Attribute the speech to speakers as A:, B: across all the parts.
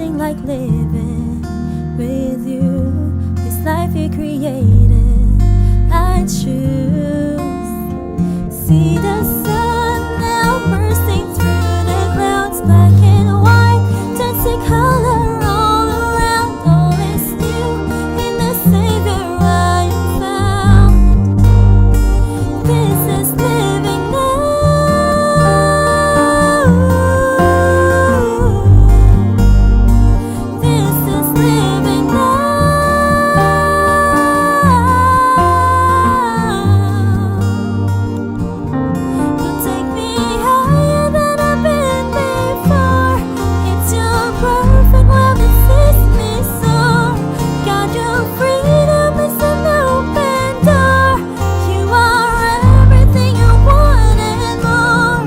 A: nothing like living with you. This life you created, I choose. See the sun now bursting through the clouds, black and white, turns to color all around. All is new in the Savior I am found. This is living now. This is living now. You take me higher than I've been before. It's your perfect love that sets me soar. God, your freedom is an open door. You are everything I want and more.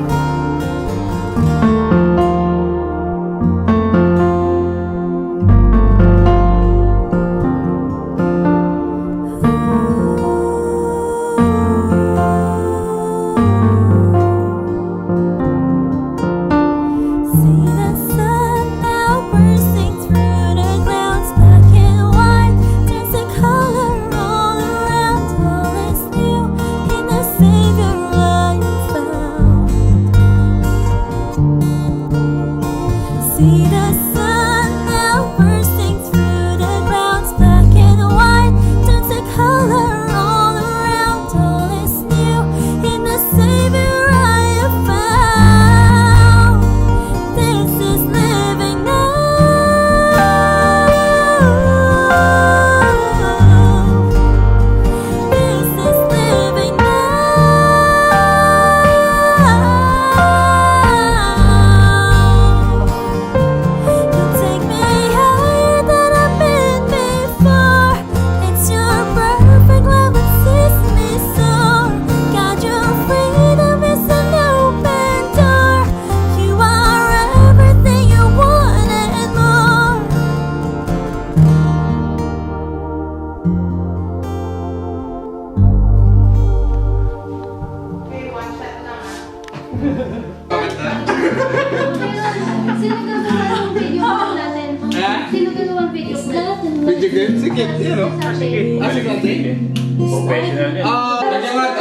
A: See the sun now bursting through the clouds, black and white, turns to color all around. All is new in the Savior I am found. See the sun now bursting through the clouds, black and white, turns to color all around. All is new in the Savior I have found. This is living now. This is living now. You take me higher than I've been before. It's your perfect love that sets me soar. God, your freedom is an open door. You are everything I want and more.
B: Sino gagawa ng video natin? Sino gagawa ng video natin?
C: Video game? Sige, yun o.
B: Sige.
C: Sige.
D: Professional yan.
C: Nagkalat,